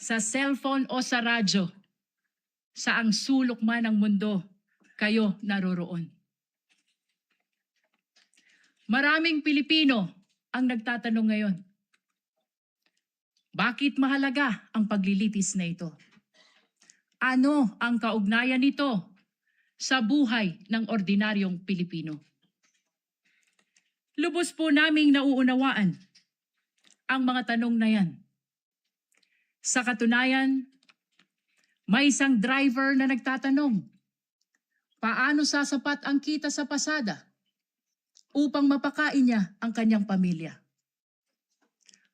sa cellphone o sa radyo, saang sulok man ng mundo, kayo naroroon. Maraming Pilipino ang nagtatanong ngayon, bakit mahalaga ang paglilitis na ito? Ano ang kaugnayan nito sa buhay ng ordinaryong Pilipino? Lubos po naming nauunawaan ang mga tanong na yan. Sa katunayan, may isang driver na nagtatanong, paano sasapat ang kita sa pasada upang mapakain niya ang kanyang pamilya?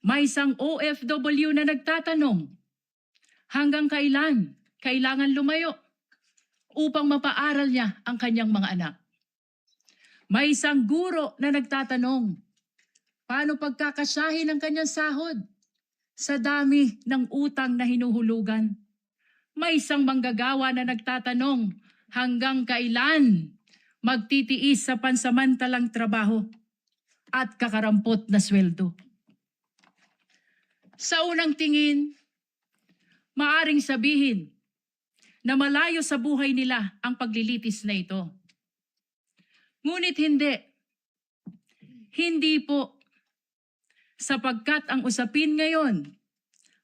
May isang OFW na nagtatanong, hanggang kailan kailangan lumayo upang mapaaral niya ang kanyang mga anak? May isang guro na nagtatanong, paano pagkakasyahin ang kanyang sahod sa dami ng utang na hinuhulugan? May isang manggagawa na nagtatanong, hanggang kailan magtitiis sa pansamantalang trabaho at kakarampot na sweldo? Sa unang tingin, maaring sabihin na malayo sa buhay nila ang paglilitis na ito. Ngunit hindi. Hindi po. Sapagkat ang usapin ngayon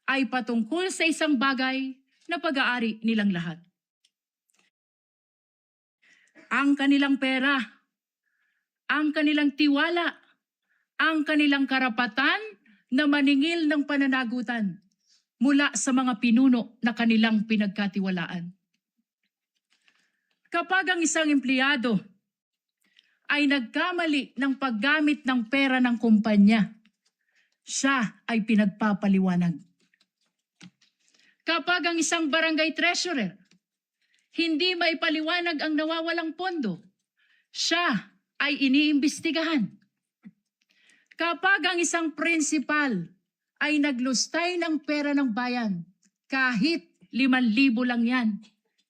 ay patungkol sa isang bagay na pag-aari nilang lahat. Ang kanilang pera, ang kanilang tiwala, ang kanilang karapatan na maningil ng pananagutan mula sa mga pinuno na kanilang pinagkatiwalaan. Kapag ang isang empleyado ay nagkamali ng paggamit ng pera ng kumpanya, siya ay pinagpapaliwanag. Kapag ang isang barangay treasurer hindi maipaliwanag ang nawawalang pondo, siya ay iniimbestigahan. Kapag ang isang principal ay naglustay ng pera ng bayan, kahit 5,000 lang yan,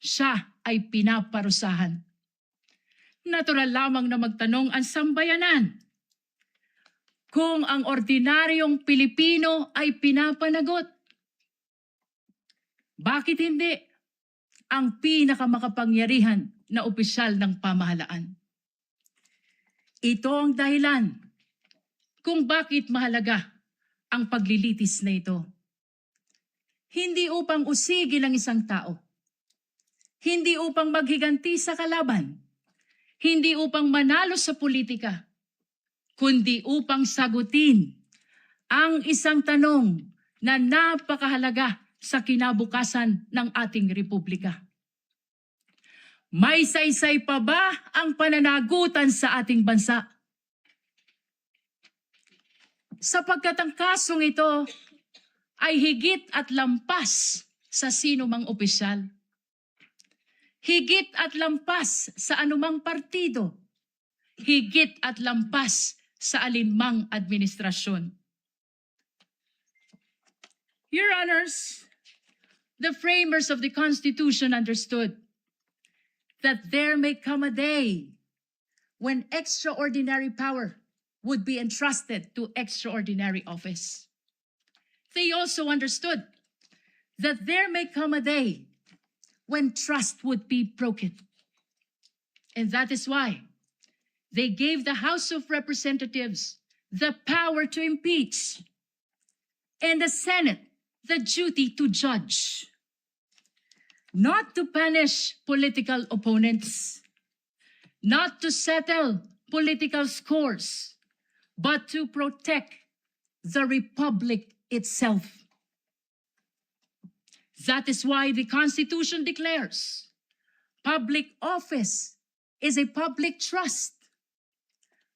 siya ay pinaparusahan. Natural lamang na magtanong ang sambayanan kung ang ordinaryong Pilipino ay pinapanagot. Bakit hindi ang pinakamakapangyarihan na opisyal ng pamahalaan? Ito ang dahilan kung bakit mahalaga ang paglilitis na ito. Hindi upang usigin ang isang tao, hindi upang maghiganti sa kalaban, hindi upang manalo sa politika, kundi upang sagutin ang isang tanong na napakahalaga sa kinabukasan ng ating republika. May saysay pa ba ang pananagutan sa ating bansa? Sapagkat ang kasong ito ay higit at lampas sa sino mang opisyal. Higit at lampas sa anumang partido. Higit at lampas sa alinmang administrasyon. Your Honors, the framers of the Constitution understood that there may come a day when extraordinary power would be entrusted to extraordinary office. They also understood that there may come a day when trust would be broken. And that is why they gave the House of Representatives the power to impeach and the Senate the duty to judge, not to punish political opponents, not to settle political scores, but to protect the republic itself. That is why the Constitution declares public office is a public trust.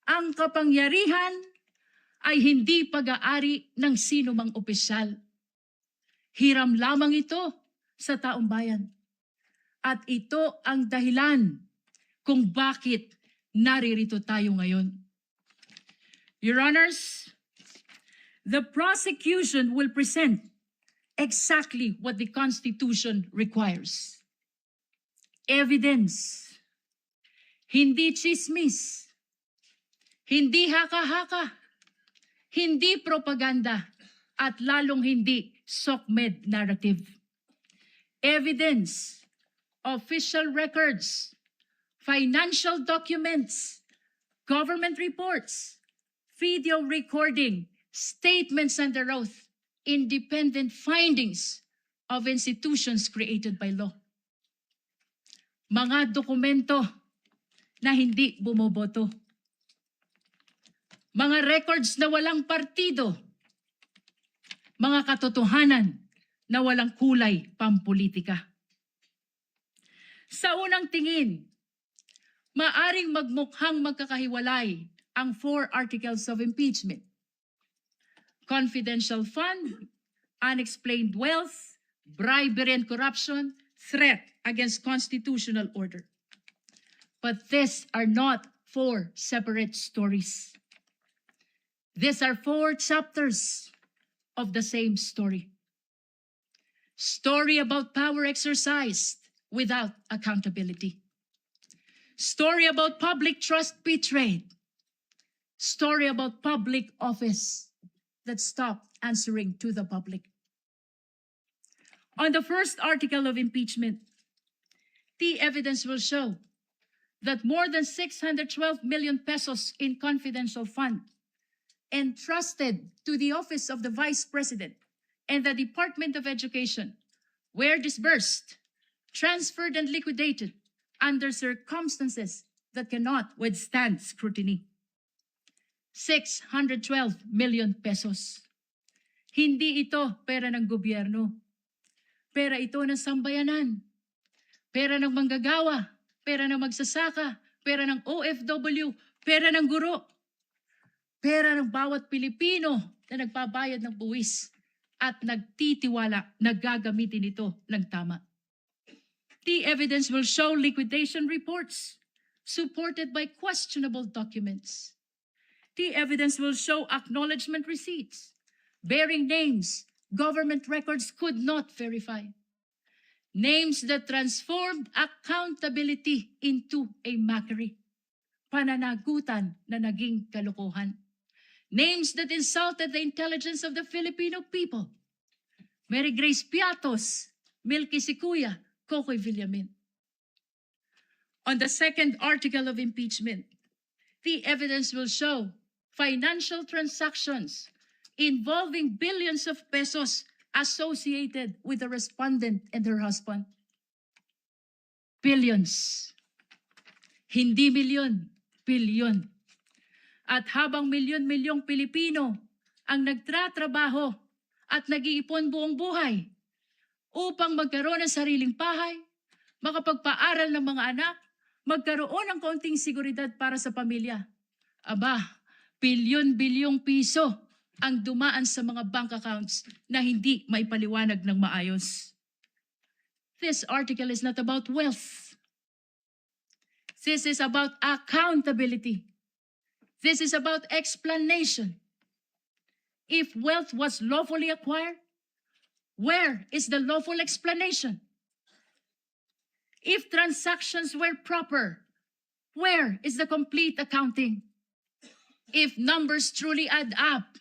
Ang kapangyarihan ay hindi pag-aari ng sino mang opisyal. Hiram lamang ito sa taong bayan. At ito ang dahilan kung bakit naririto tayo ngayon. Your Honors, the prosecution will present exactly what the Constitution requires. Evidence. Hindi chismis. Hindi haka-haka. Hindi propaganda. At lalong hindi SOCMED narrative. Evidence, official records, financial documents, government reports, video recording, statements under oath, independent findings of institutions created by law. Mga dokumento na hindi bumoboto. Mga records na walang partido. Mga katotohanan na walang kulay pampolitika. Sa unang tingin, maaring magmukhang magkakahiwalay ang 4 articles of impeachment. Confidential fund, unexplained wealth, bribery and corruption, threat against constitutional order. But these are not 4 separate stories. These are 4 chapters of the same story. Story about power exercised without accountability. Story about public trust betrayed. Story about public office that stopped answering to the public. On the first article of impeachment, the evidence will show that more than 612 million pesos in confidential fund entrusted to the office of the Vice President and the Department of Education were disbursed, transferred, and liquidated under circumstances that cannot withstand scrutiny. 612 million pesos. Hindi ito pera ng gobyerno. Pera ito ng sambayanan. Pera ng manggagawa. Pera ng magsasaka. Pera ng OFW. Pera ng guro. Pera ng bawat Pilipino na nagbabayad ng buwis at nagtitiwala na gagamitin ito ng tama. The evidence will show liquidation reports supported by questionable documents. The evidence will show acknowledgement receipts bearing names government records could not verify. Names that transformed accountability into a mockery. Pananagutan na naging kalokohan. Names that insulted the intelligence of the Filipino people. Mary Grace Piatos, Milky Sikuya, Cocoy Villamin. On the second article of impeachment, the evidence will show financial transactions involving billions of pesos associated with the respondent and her husband. Billions. Hindi milyon, bilyon. At habang milyon-milyong Pilipino ang nagtratrabaho at nag-iipon buong buhay upang magkaroon ng sariling bahay, makapagpaaral ng mga anak, magkaroon ng kaunting seguridad para sa pamilya. Aba, bilyon-bilyong piso ang dumaan sa mga bank accounts na hindi maipaliwanag ng maayos. This article is not about wealth. This is about accountability. This is about explanation. If wealth was lawfully acquired, where is the lawful explanation? If transactions were proper, where is the complete accounting? If numbers truly add up,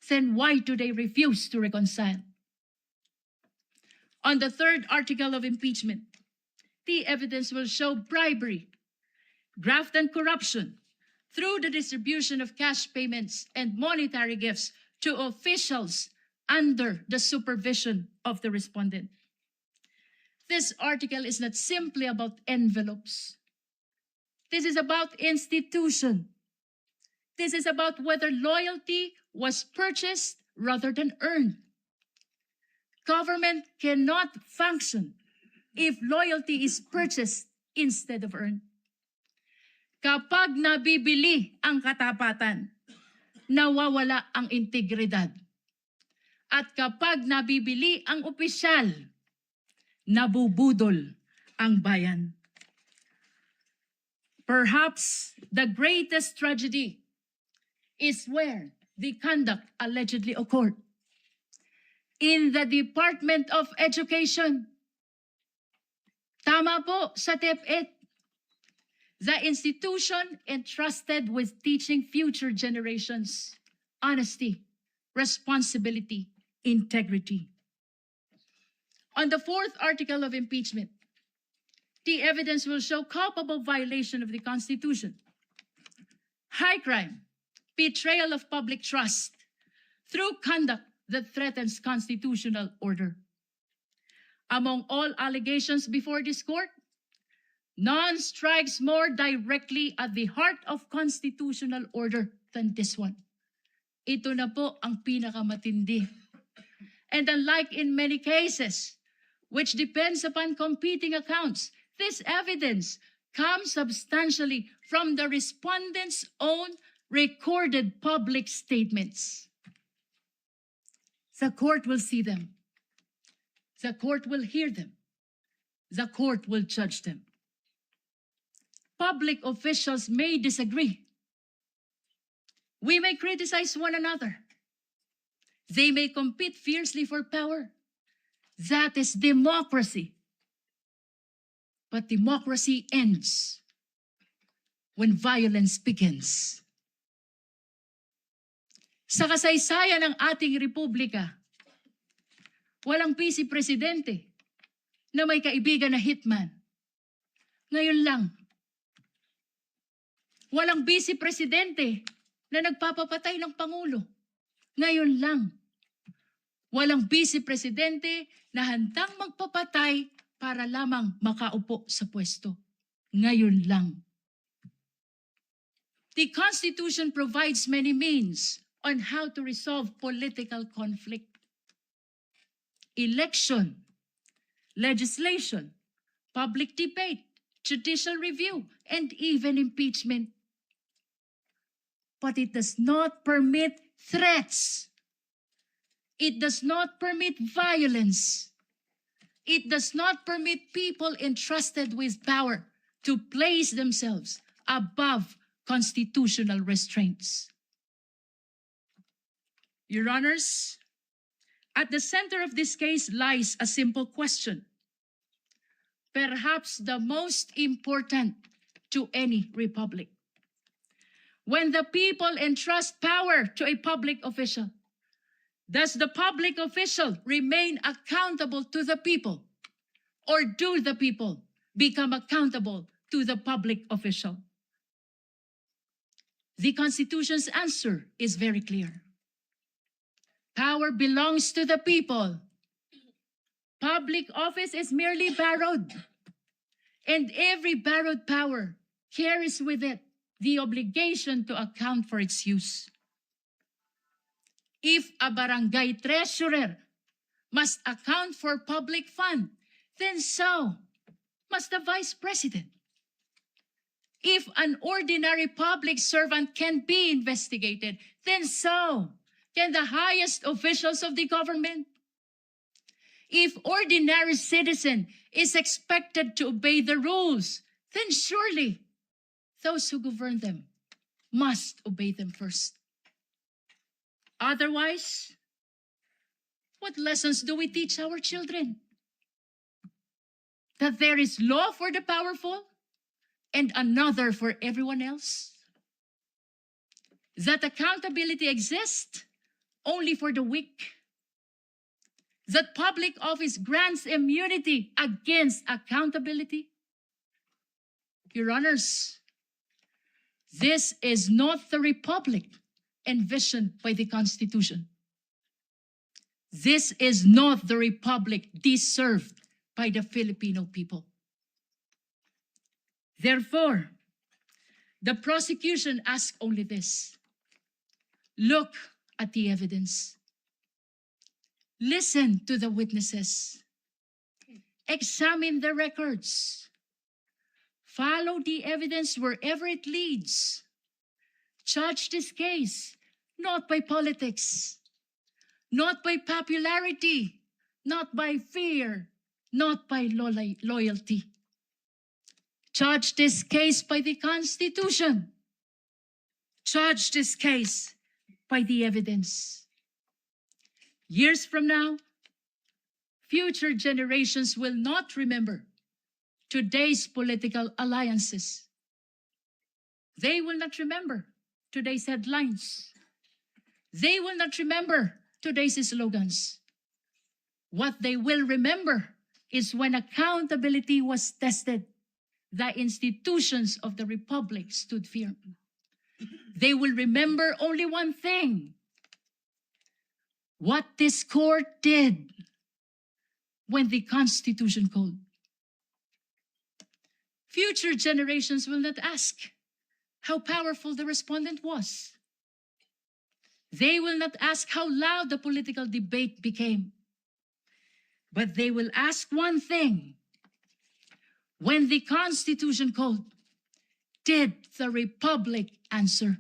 then why do they refuse to reconcile? On the third article of impeachment, the evidence will show bribery, graft and corruption through the distribution of cash payments and monetary gifts to officials under the supervision of the respondent. This article is not simply about envelopes. This is about institution. This is about whether loyalty was purchased rather than earned. Government cannot function if loyalty is purchased instead of earned. Kapag nabibili ang katapatan, nawawala ang integridad. At kapag nabibili ang opisyal, nabubudol ang bayan. Perhaps the greatest tragedy is where the conduct allegedly occurred. In the Department of Education. Tama po sa DepEd. The institution entrusted with teaching future generations honesty, responsibility, integrity. On the fourth article of impeachment, the evidence will show culpable violation of the Constitution, high crime, betrayal of public trust through conduct that threatens constitutional order. Among all allegations before this court, none strikes more directly at the heart of constitutional order than this one. Ito na po ang pinakamatindi. And unlike in many cases, which depends upon competing accounts, this evidence comes substantially from the respondent's own recorded public statements. The court will see them. The court will hear them. The court will judge them. Public officials may disagree. We may criticize one another. They may compete fiercely for power. That is democracy. But democracy ends when violence begins. Sa kasaysayan ng ating republika, walang vice presidente na may kaibigan na hitman. Ngayon lang. Walang vice presidente na nagpapapatay ng Pangulo. Ngayon lang. Walang vice presidente na handang magpapatay para lamang makaupo sa pwesto. Ngayon lang. The Constitution provides many means on how to resolve political conflict. Election, legislation, public debate, judicial review, and even impeachment. But it does not permit threats. It does not permit violence. It does not permit people entrusted with power to place themselves above constitutional restraints. Your Honors, at the center of this case lies a simple question, perhaps the most important to any republic. When the people entrust power to a public official, does the public official remain accountable to the people, or do the people become accountable to the public official? The Constitution's answer is very clear. Power belongs to the people. Public office is merely borrowed, and every borrowed power carries with it the obligation to account for its use. If a barangay treasurer must account for public fund, then so must the vice president. If an ordinary public servant can be investigated, then so can the highest officials of the government. If ordinary citizen is expected to obey the rules, then surely those who govern them must obey them first. Otherwise, what lessons do we teach our children? That there is law for the powerful and another for everyone else? That accountability exists only for the weak? That public office grants immunity against accountability? Your Honors, this is not the republic envisioned by the Constitution. This is not the republic deserved by the Filipino people. Therefore, the prosecution asks only this: look at the evidence. Listen to the witnesses. Examine the records. Follow the evidence wherever it leads. Judge this case not by politics, not by popularity, not by fear, not by loyalty. Judge this case by the Constitution. Judge this case by the evidence. Years from now, future generations will not remember today's political alliances. They will not remember today's headlines. They will not remember today's slogans. What they will remember is when accountability was tested, the institutions of the Republic stood firm. They will remember only one thing: what this court did when the Constitution called. Future generations will not ask how powerful the respondent was. They will not ask how loud the political debate became. But they will ask one thing: when the Constitution called, did the Republic answer?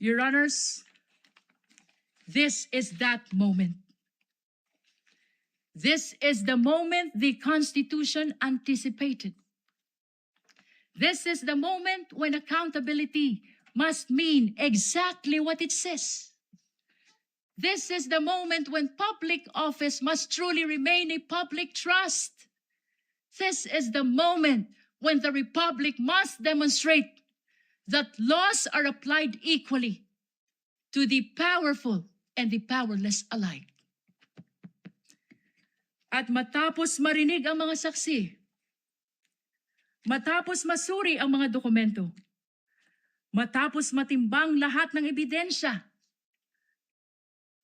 Your Honors, this is that moment. This is the moment the Constitution anticipated. This is the moment when accountability must mean exactly what it says. This is the moment when public office must truly remain a public trust. This is the moment when the Republic must demonstrate that laws are applied equally to the powerful and the powerless alike. At matapos marinig ang mga saksi, matapos masuri ang mga dokumento, matapos matimbang lahat ng ebidensya,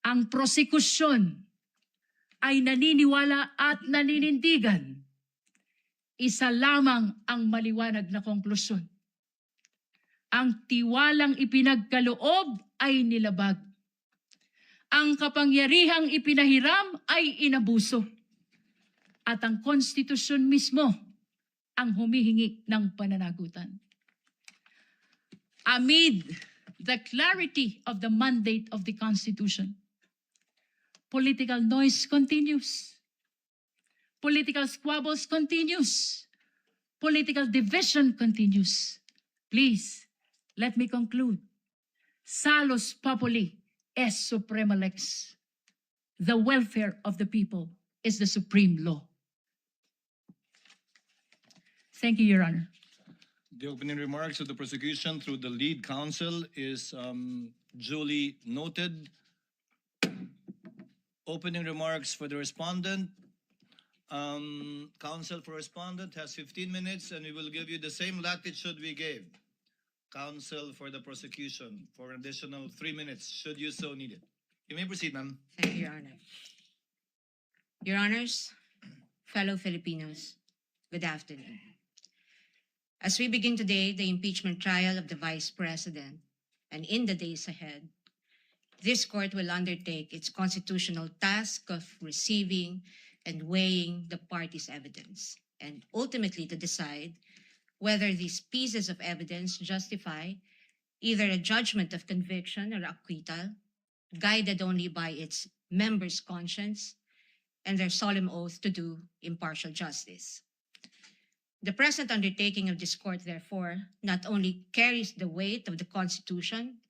ang prosekusyon ay naniniwala at naninindigan. Isa lamang ang maliwanag na konklusyon: ang tiwalang ipinagkaloob ay nilabag. Ang kapangyarihang ipinahiram ay inabuso. At ang konstitusyon mismo ang humihingi ng pananagutan. Amid the clarity of the mandate of the Constitution, political noise continues. Political squabbles continues. Political division continues. Please, let me conclude. Salus populi est suprema lex. The welfare of the people is the supreme law. Thank you, Your Honor. The opening remarks of the prosecution through the lead counsel is duly noted. Opening remarks for the respondent. Counsel for respondent has 15 minutes, and we will give you the same latitude we gave counsel for the prosecution for an additional 3 minutes, should you so need it. You may proceed, ma'am. Thank you, Your Honor. Your Honors, fellow Filipinos, good afternoon. As we begin today the impeachment trial of the Vice President, and in the days ahead, this court will undertake its constitutional task of receiving and weighing the parties' evidence, and ultimately to decide whether these pieces of evidence justify either a judgment of conviction or acquittal, guided only by its members' conscience and their solemn oath to do impartial justice. The present undertaking of this court, therefore, not only carries the weight of the Constitution,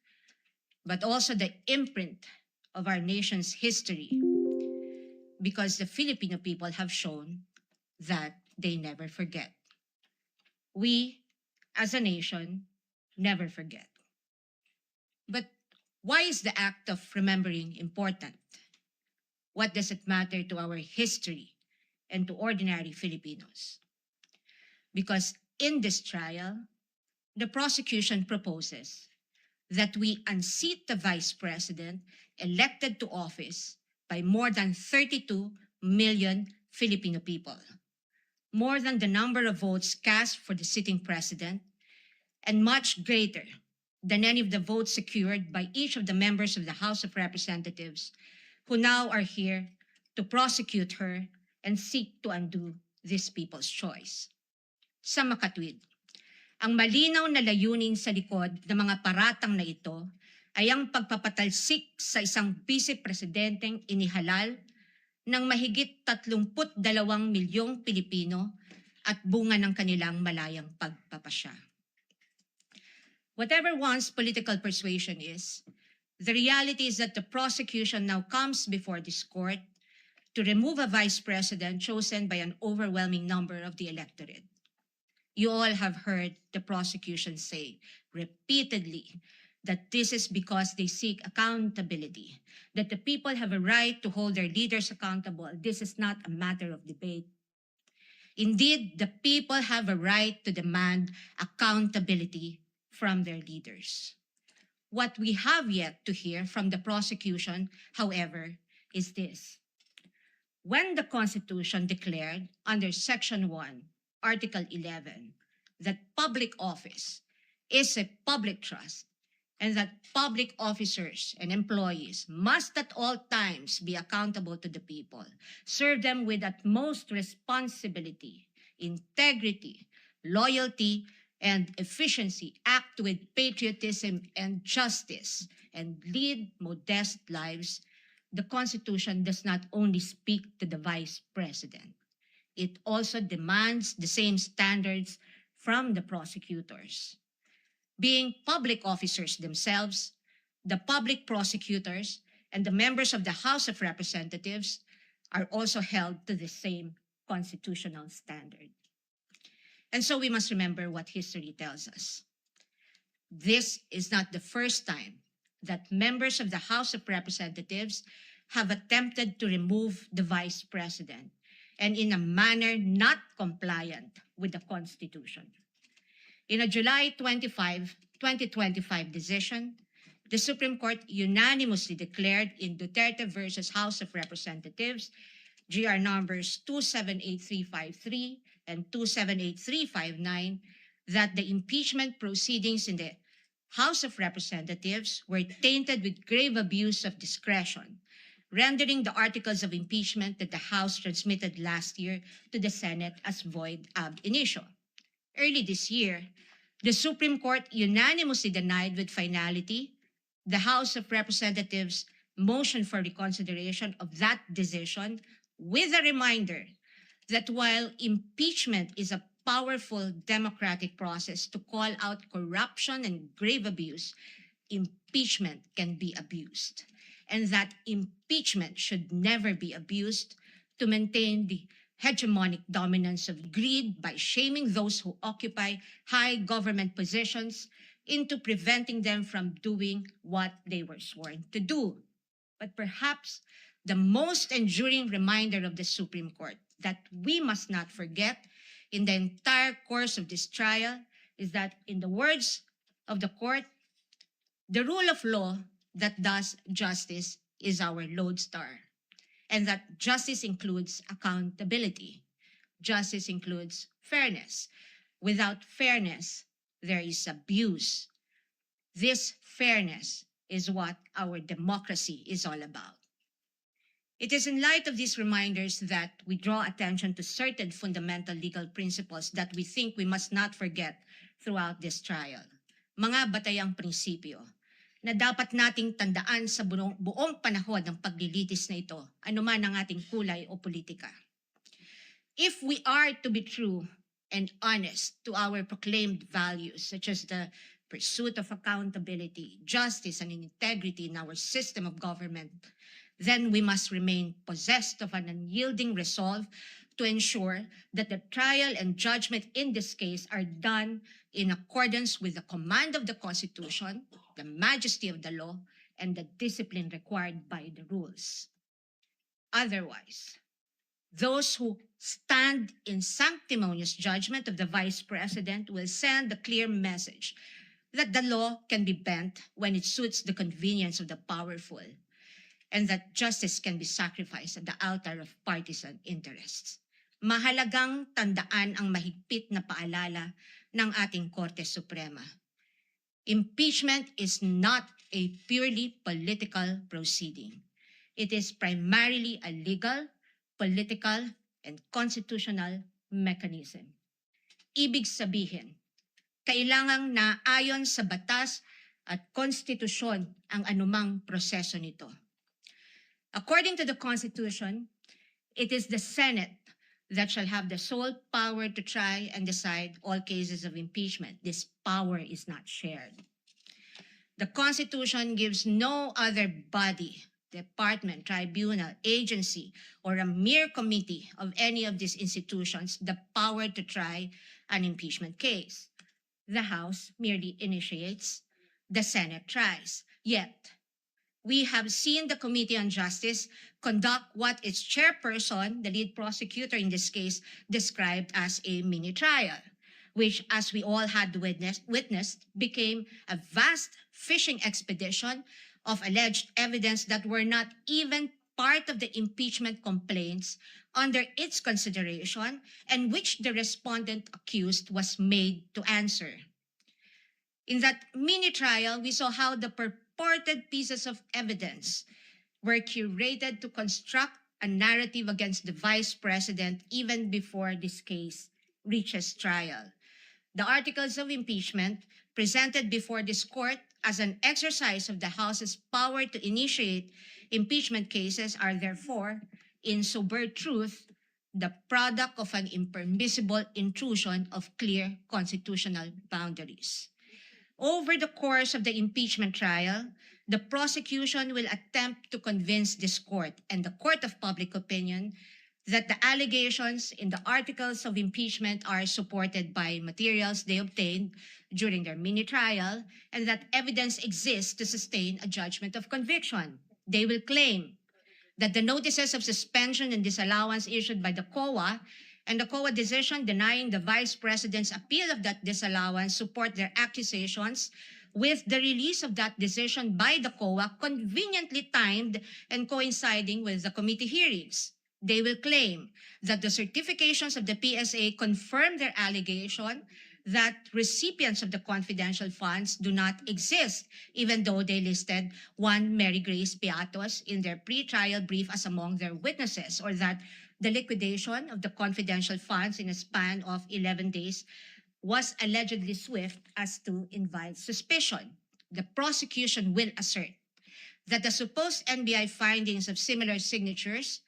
but also the imprint of our nation's history, because the Filipino people have shown that they never forget. We, as a nation, never forget. But why is the act of remembering important? What does it matter to our history and to ordinary Filipinos? Because in this trial, the prosecution proposes that we unseat the Vice President elected to office by more than 32 million Filipino people, more than the number of votes cast for the sitting president, and much greater than any of the votes secured by each of the members of the House of Representatives who now are here to prosecute her and seek to undo this people's choice. Sa makatwid, ang malinaw na layunin sa likod ng mga paratang na ito ay ang pagpapatalsik sa isang vice-presidenteng inihalal ng mahigit 32 milyong Pilipino at bunga ng kanilang malayang pagpapasya. Whatever one's political persuasion is, the reality is that the prosecution now comes before this court to remove a vice president chosen by an overwhelming number of the electorate. You all have heard the prosecution say repeatedly that this is because they seek accountability, that the people have a right to hold their leaders accountable. This is not a matter of debate. Indeed, the people have a right to demand accountability from their leaders. What we have yet to hear from the prosecution, however, is this. When the Constitution declared under Section 1, Article 11, that public office is a public trust and that public officers and employees must at all times be accountable to the people, serve them with utmost responsibility, integrity, loyalty, and efficiency, act with patriotism and justice, and lead modest lives, the Constitution does not only speak to the Vice President. It also demands the same standards from the prosecutors. Being public officers themselves, the public prosecutors and the members of the House of Representatives are also held to the same constitutional standard. And so we must remember what history tells us. This is not the first time that members of the House of Representatives have attempted to remove the Vice President, and in a manner not compliant with the Constitution. In a July 25, 2025 decision, the Supreme Court unanimously declared in Duterte versus House of Representatives, GR numbers 278353 and 278359, that the impeachment proceedings in the House of Representatives were tainted with grave abuse of discretion, rendering the articles of impeachment that the House transmitted last year to the Senate as void ab initio. Early this year, the Supreme Court unanimously denied with finality the House of Representatives' motion for reconsideration of that decision, with a reminder that while impeachment is a powerful democratic process to call out corruption and grave abuse, impeachment can be abused, and that impeachment should never be abused to maintain the hegemonic dominance of greed by shaming those who occupy high government positions into preventing them from doing what they were sworn to do. But perhaps the most enduring reminder of the Supreme Court that we must not forget in the entire course of this trial is that, in the words of the court, the rule of law that does justice is our lodestar, and that justice includes accountability. Justice includes fairness. Without fairness, there is abuse. This fairness is what our democracy is all about. It is in light of these reminders that we draw attention to certain fundamental legal principles that we think we must not forget throughout this trial. Mga batayang prinsipyo na dapat nating tandaan sa buong panahon ng paglilitis na ito, anuman ang ating kulay o politika. If we are to be true and honest to our proclaimed values, such as the pursuit of accountability, justice, and integrity in our system of government, then we must remain possessed of an unyielding resolve to ensure that the trial and judgment in this case are done in accordance with the command of the Constitution, the majesty of the law, and the discipline required by the rules. Otherwise, those who stand in sanctimonious judgment of the Vice President will send a clear message that the law can be bent when it suits the convenience of the powerful, and that justice can be sacrificed at the altar of partisan interests. Mahalagang tandaan ang mahigpit na paalala ng ating Korte Suprema. Impeachment is not a purely political proceeding. It is primarily a legal, political, and constitutional mechanism. Ibig sabihin, kailangang naayon sa batas at konstitusyon ang anumang proseso nito. According to the Constitution, it is the Senate that shall have the sole power to try and decide all cases of impeachment. This power is not shared. The Constitution gives no other body, department, tribunal, agency, or a mere committee of any of these institutions the power to try an impeachment case. The House merely initiates, the Senate tries. Yet, we have seen the Committee on Justice conduct what its chairperson, the lead prosecutor in this case, described as a mini trial, which, as we all had witnessed, became a vast fishing expedition of alleged evidence that were not even part of the impeachment complaints under its consideration and which the respondent accused was made to answer. In that mini trial, we saw how the purported pieces of evidence were curated to construct a narrative against the Vice President even before this case reaches trial. The articles of impeachment presented before this court as an exercise of the House's power to initiate impeachment cases are therefore, in sober truth, the product of an impermissible intrusion of clear constitutional boundaries. Over the course of the impeachment trial, the prosecution will attempt to convince this court and the court of public opinion that the allegations in the articles of impeachment are supported by materials they obtained during their mini trial and that evidence exists to sustain a judgment of conviction. They will claim that the notices of suspension and disallowance issued by the COA and the COA decision denying the Vice President's appeal of that disallowance support their accusations, with the release of that decision by the COA conveniently timed and coinciding with the committee hearings. They will claim that the certifications of the PSA confirm their allegation that recipients of the confidential funds do not exist, even though they listed one Mary Grace Piatos in their pre-trial brief as among their witnesses, or that the liquidation of the confidential funds in a span of 11 days was allegedly swift as to invite suspicion. The prosecution will assert that the supposed NBI findings of similar signatures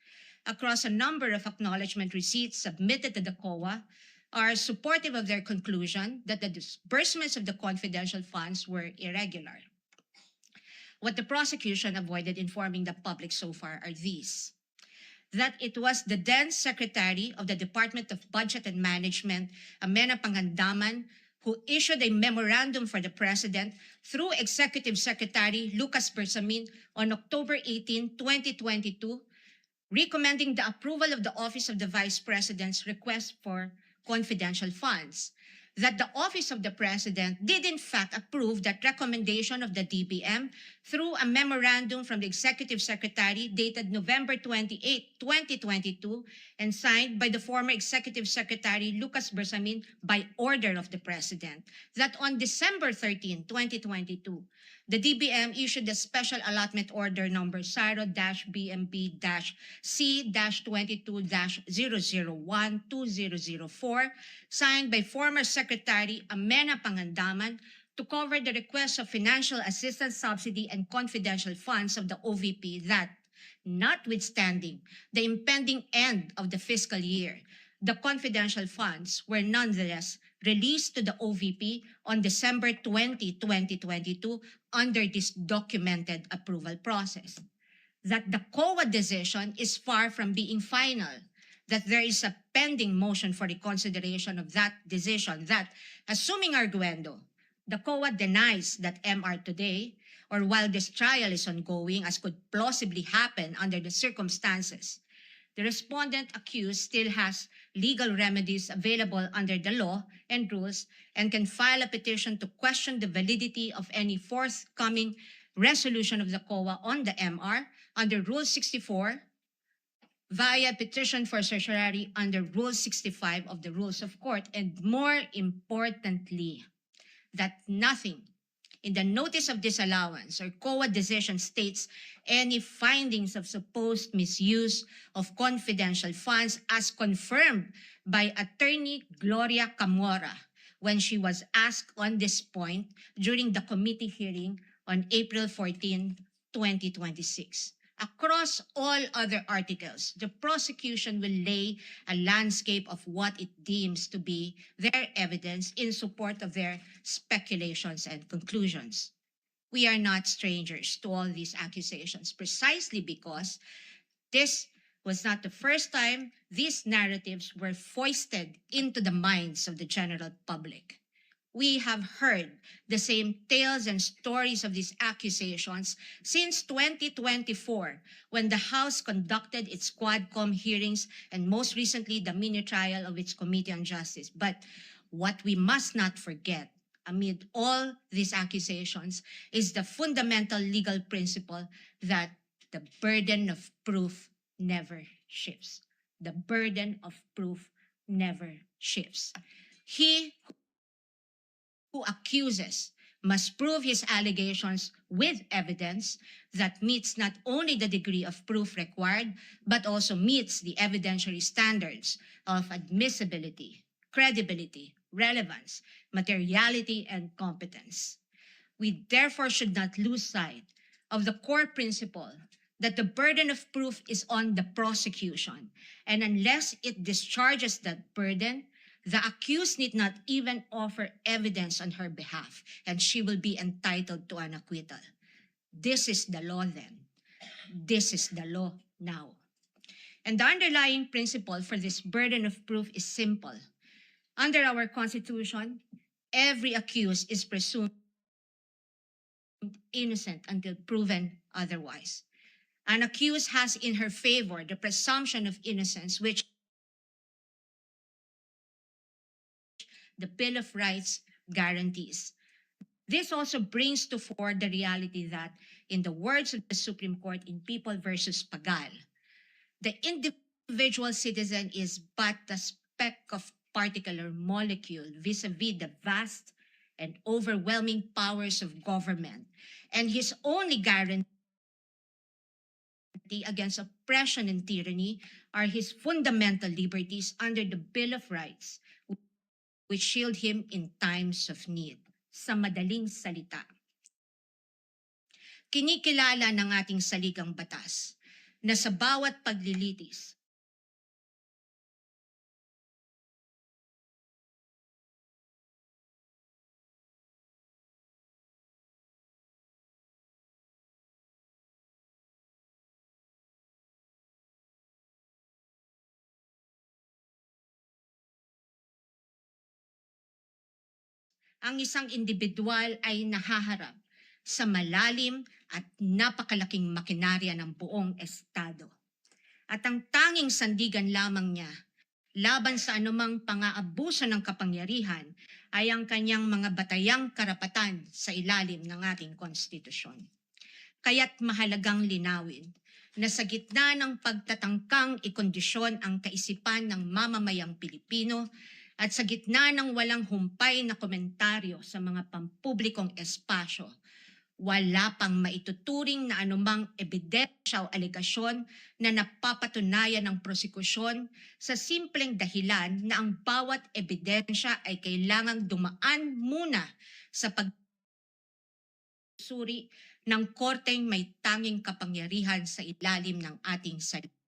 across a number of acknowledgement receipts submitted to the COA are supportive of their conclusion that the disbursements of the confidential funds were irregular. What the prosecution avoided informing the public so far are these: that it was the then Secretary of the Department of Budget and Management, Amena Pangandaman, who issued a memorandum for the President through Executive Secretary Lucas Bersamin on October 18, 2022, recommending the approval of the Office of the Vice President's request for confidential funds. That the Office of the President did in fact approve that recommendation of the DBM through a memorandum from the Executive Secretary dated November 28, 2022, and signed by the former Executive Secretary Lucas Bersamin by order of the President. That on December 13, 2022, the DBM issued a special allotment order number SARO-BMB-C-22-001-2004, signed by former Secretary Amena Pangandaman to cover the request of financial assistance, subsidy, and confidential funds of the OVP that, notwithstanding the impending end of the fiscal year, the confidential funds were nonetheless released to the OVP on December 20, 2022 under this documented approval process. That the COA decision is far from being final, that there is a pending motion for reconsideration of that decision, that, assuming arguendo, the COA denies that MR today, or while this trial is ongoing, as could plausibly happen under the circumstances, the respondent accused still has legal remedies available under the law and rules and can file a petition to question the validity of any forthcoming resolution of the COA on the MR under Rule 64 via petition for certiorari under Rule 65 of the Rules of Court, and more importantly, that nothing in the notice of disallowance or COA decision states any findings of supposed misuse of confidential funds as confirmed by Attorney Gloria Camora when she was asked on this point during the committee hearing on April 14, 2026. Across all other articles, the prosecution will lay a landscape of what it deems to be their evidence in support of their speculations and conclusions. We are not strangers to all these accusations, precisely because this was not the first time these narratives were foisted into the minds of the general public. we have heard the same tales and stories of these accusations since 2024, when the House conducted its Quadcom hearings and most recently the mini trial of its Committee on Justice. But what we must not forget amid all these accusations is the fundamental legal principle that the burden of proof never shifts. The burden of proof never shifts. He who accuses must prove his allegations with evidence that meets not only the degree of proof required, but also meets the evidentiary standards of admissibility, credibility, relevance, materiality, and competence. We therefore should not lose sight of the core principle that the burden of proof is on the prosecution, and unless it discharges that burden, the accused need not even offer evidence on her behalf, and she will be entitled to an acquittal. This is the law then. This is the law now. And the underlying principle for this burden of proof is simple. Under our Constitution, every accused is presumed innocent until proven otherwise. An accused has in her favor the presumption of innocence, which the Bill of Rights guarantees. This also brings to fore the reality that, in the words of the Supreme Court in People versus Pagal, the individual citizen is but a speck of particular molecule vis-a-vis the vast and overwhelming powers of government, and his only guarantee against oppression and tyranny are his fundamental liberties under the Bill of Rights, which shield him in times of need. Sa madaling salita, kinikilala ng ating saligang batas na sa bawat paglilitis ang isang individual ay nahaharap sa malalim at napakalaking makinarya ng buong Estado. At ang tanging sandigan lamang niya laban sa anumang pang-aabuso ng kapangyarihan ay ang kanyang mga batayang karapatan sa ilalim ng ating konstitusyon. Kaya't mahalagang linawin na sa gitna ng pagtatangkang ikondisyon ang kaisipan ng mamamayang Pilipino at sa gitna ng walang humpay na komentaryo sa mga pampublikong espasyo, wala pang maituturing na anumang ebidensya o alegasyon na napapatunayan ng prosekusyon sa simpleng dahilan na ang bawat ebidensya ay kailangang dumaan muna sa pagsuri ng korteng may tanging kapangyarihan sa ilalim ng ating salita.